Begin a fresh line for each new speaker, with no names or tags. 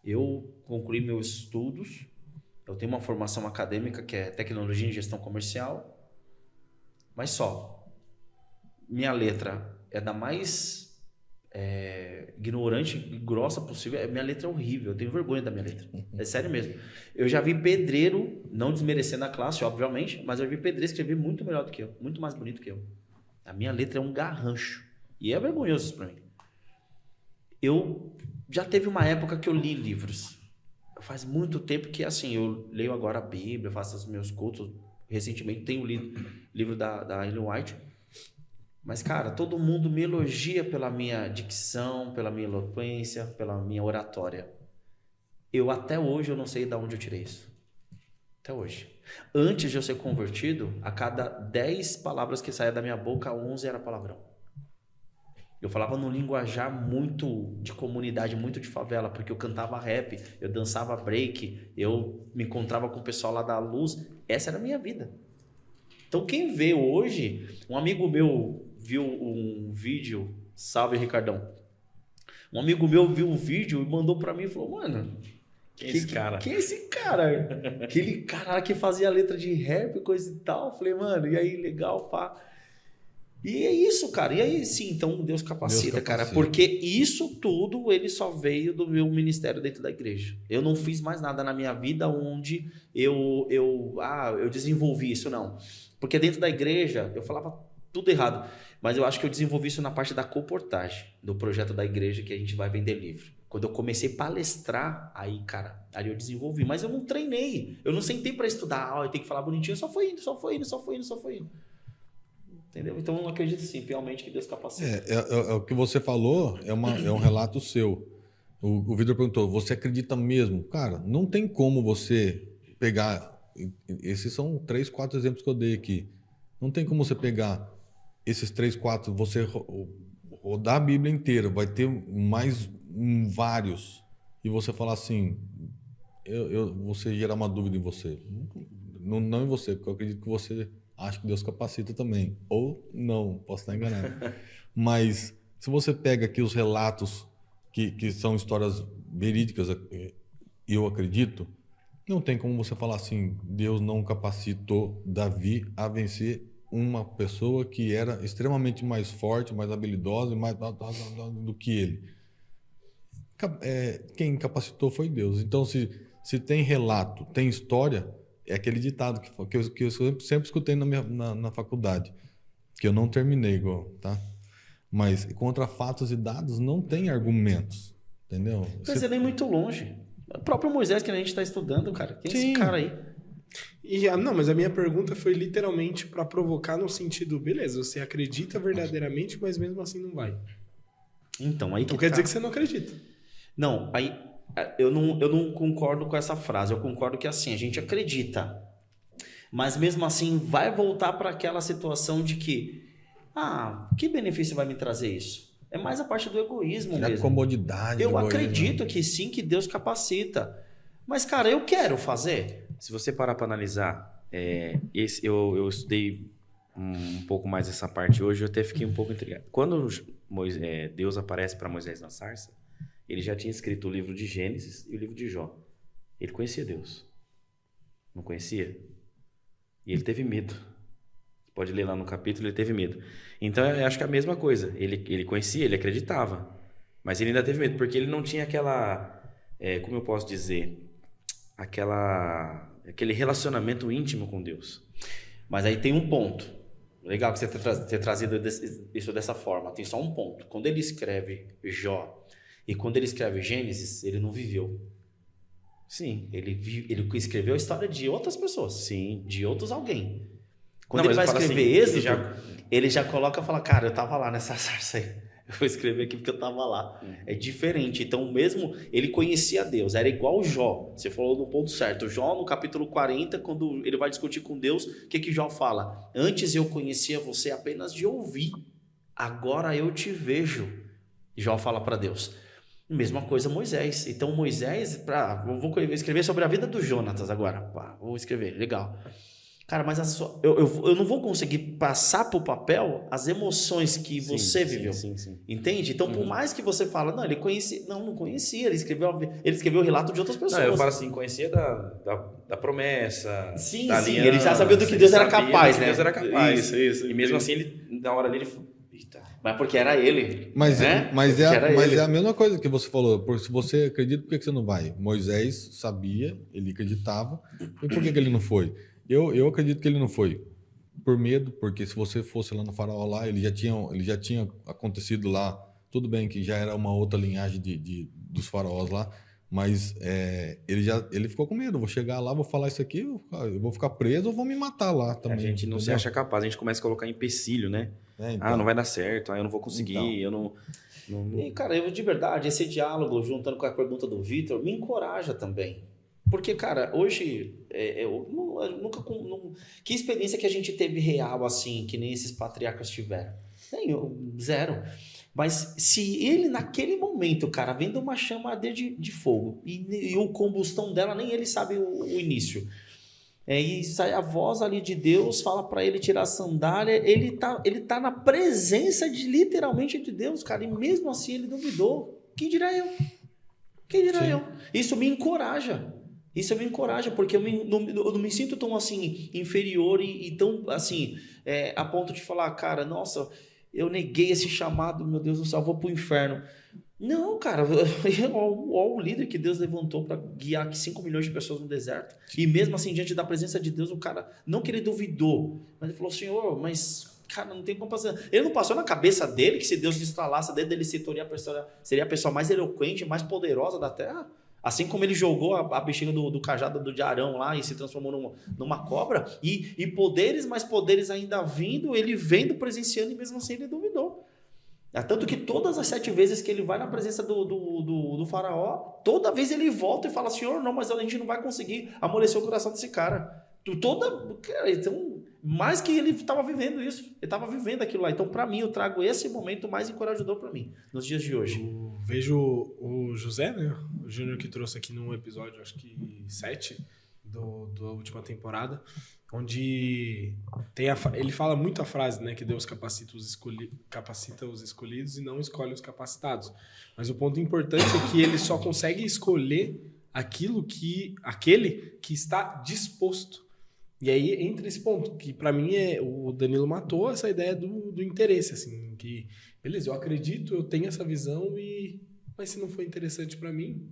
Eu concluí meus estudos, eu tenho uma formação acadêmica que é tecnologia em gestão comercial, mas só. Minha letra é da mais ignorante e grossa possível. Minha letra é horrível, eu tenho vergonha da minha letra. É sério mesmo. Eu já vi pedreiro, não desmerecendo a classe, obviamente, mas eu vi pedreiro escrever muito melhor do que eu, muito mais bonito que eu. A minha letra é um garrancho. E é vergonhoso isso pra mim. Eu já teve uma época que eu li livros. Faz muito tempo que, assim, eu leio agora a Bíblia, faço os meus cultos. Recentemente tenho lido livro da Ellen White. Mas, cara, todo mundo me elogia pela minha dicção, pela minha eloquência, pela minha oratória. Até hoje, eu não sei de onde eu tirei isso. Até hoje. Antes de eu ser convertido, a cada 10 palavras que saía da minha boca, 11 era palavrão. Eu falava num linguajar muito de comunidade, muito de favela, porque eu cantava rap, eu dançava break, eu me encontrava com o pessoal lá da Luz. Essa era a minha vida. Então, quem vê hoje, um amigo meu viu um vídeo, salve Ricardão, um amigo meu viu um vídeo e mandou pra mim e falou, mano,
quem é esse cara?
Quem é esse cara? Aquele cara que fazia letra de rap, coisa e tal. Eu falei, mano, e aí, legal, pá. E é isso, cara. E aí, sim, então Deus capacita, cara. Porque isso tudo, ele só veio do meu ministério dentro da igreja. Eu não fiz mais nada na minha vida onde eu desenvolvi isso, não. Porque dentro da igreja, eu falava tudo errado. Mas eu acho que eu desenvolvi isso na parte da comportagem, do projeto da igreja que a gente vai vender livro. Quando eu comecei a palestrar, aí, cara, ali eu desenvolvi. Mas eu não treinei. Eu não sentei para estudar. Eu tenho que falar bonitinho. Só foi indo. Entendeu? Então eu acredito sim, realmente, que Deus capacita.
O que você falou é um relato seu. O Vitor perguntou, você acredita mesmo? Cara, não tem como você pegar... Esses são 3, 4 exemplos que eu dei aqui. Não tem como você pegar esses 3, 4, você rodar a Bíblia inteira, vai ter mais vários, e você falar assim, você gerar uma dúvida em você. Não em você, porque eu acredito que você... Acho que Deus capacita também. Ou não, posso estar enganado. Mas se você pega aqui os relatos que são histórias verídicas, eu acredito, não tem como você falar assim, Deus não capacitou Davi a vencer uma pessoa que era extremamente mais forte, mais habilidosa e mais do que ele. Quem capacitou foi Deus. Então, se tem relato, tem história... É aquele ditado que eu sempre escutei na faculdade, que eu não terminei, tá? Mas contra fatos e dados não tem argumentos, entendeu?
Você vem muito longe. O próprio Moisés que a gente está estudando, cara. Quem é esse cara aí?
Não, mas a minha pergunta foi literalmente para provocar no sentido, beleza, você acredita verdadeiramente, mas mesmo assim não vai.
Então
quer dizer que você não acredita.
Não, aí... Eu não concordo com essa frase. Eu concordo que assim, a gente acredita. Mas mesmo assim vai voltar para aquela situação de que que benefício vai me trazer isso? É mais a parte do egoísmo mesmo.
A comodidade.
Eu acredito que sim, que Deus capacita. Mas, cara, eu quero fazer.
Se você parar para analisar, eu estudei um pouco mais essa parte hoje, eu até fiquei um pouco intrigado. Quando Deus aparece para Moisés na sarça, ele já tinha escrito o livro de Gênesis e o livro de Jó. Ele conhecia Deus. Não conhecia? E ele teve medo. Você pode ler lá no capítulo, ele teve medo. Então, eu acho que é a mesma coisa. Ele conhecia, ele acreditava. Mas ele ainda teve medo, porque ele não tinha aquela... como eu posso dizer? Aquele relacionamento íntimo com Deus.
Mas aí tem um ponto. Legal que você ter trazido isso dessa forma. Tem só um ponto. Quando ele escreve Jó... E quando ele escreve Gênesis, ele não viveu.
Sim.
Ele escreveu a história de outras pessoas.
Sim.
De outros alguém. Quando ele vai escrever assim, Êxodo, ele já coloca e fala, cara, eu tava lá nessa sarça aí. Eu vou escrever aqui porque eu tava lá. É diferente. Então, mesmo ele conhecia Deus. Era igual Jó. Você falou no ponto certo. Jó, no capítulo 40, quando ele vai discutir com Deus, o que Jó fala? Antes eu conhecia você apenas de ouvir. Agora eu te vejo. Jó fala para Deus. Mesma coisa Moisés. Então Moisés, vou escrever sobre a vida do Jonatas agora. Vou escrever, legal. Cara, mas eu não vou conseguir passar pro papel as emoções que você viveu.
Sim.
Entende? Então, por mais que você fala, não, ele conhecia. Não conhecia. Ele escreveu o relato de outras pessoas.
Não, eu falo assim, conhecia da promessa.
Sim,
da
sim.
aliança,
ele já sabia do que Deus era capaz, né?
Deus era capaz.
Isso.
E mesmo assim, ele, na hora dele, eita.
Mas porque era ele.
Mas,
né?
mas,
Ele.
é a mesma coisa que você falou. Se você acredita, por que você não vai? Moisés sabia, ele acreditava. E por que ele não foi? Eu acredito que ele não foi por medo, porque se você fosse lá no faraó lá, ele já tinha acontecido lá. Tudo bem que já era uma outra linhagem dos faraós lá, mas ele ficou com medo. Vou chegar lá, vou falar isso aqui, eu vou ficar preso ou vou me matar lá também.
A gente não se acha capaz, a gente começa a colocar empecilho, né?
Então.
Não vai dar certo, eu não vou conseguir,
Então.
eu não...
E, cara, de verdade, esse diálogo, juntando com a pergunta do Vitor, me encoraja também. Porque, cara, hoje, eu nunca... Que experiência que a gente teve real, assim, que nem esses patriarcas tiveram? Zero. Mas se ele, naquele momento, cara, vendo uma chamadeira de fogo e o combustão dela, nem ele sabe o início. E sai a voz ali de Deus, fala para ele tirar a sandália, ele tá na presença literalmente de Deus, cara, e mesmo assim ele duvidou. Quem dirá eu? Isso me encoraja. Porque eu não me sinto tão assim inferior e tão assim a ponto de falar, cara, nossa, eu neguei esse chamado, meu Deus do céu, vou pro inferno. Não, cara, olha o líder que Deus levantou para guiar 5 milhões de pessoas no deserto. E mesmo assim, diante da presença de Deus, o cara, não que ele duvidou, mas ele falou, Senhor, mas, cara, não tem como fazer. Ele não passou na cabeça dele que se Deus instalasse dentro dele, seria a pessoa mais eloquente, mais poderosa da terra? Assim como ele jogou a bexiga do cajado de Arão lá e se transformou numa cobra, e poderes, mais poderes ainda vindo, ele vendo, presenciando, e mesmo assim ele duvidou. Tanto que todas as 7 vezes que ele vai na presença do faraó, toda vez ele volta e fala, Senhor, não, mas a gente não vai conseguir amolecer o coração desse cara. Então, mais que ele estava vivendo isso, ele estava vivendo aquilo lá. Então, para mim, eu trago esse momento mais encorajador para mim, nos dias de hoje.
Vejo o José, né? O Júnior, que trouxe aqui num episódio, acho que 7 da última temporada, onde ele fala muito a frase, né, que Deus capacita os escolhidos e não escolhe os capacitados. Mas o ponto importante é que ele só consegue escolher aquele que está disposto. E aí entra esse ponto, que para mim o Danilo matou essa ideia do interesse, assim, que beleza, eu acredito, eu tenho essa visão, mas se não for interessante para mim,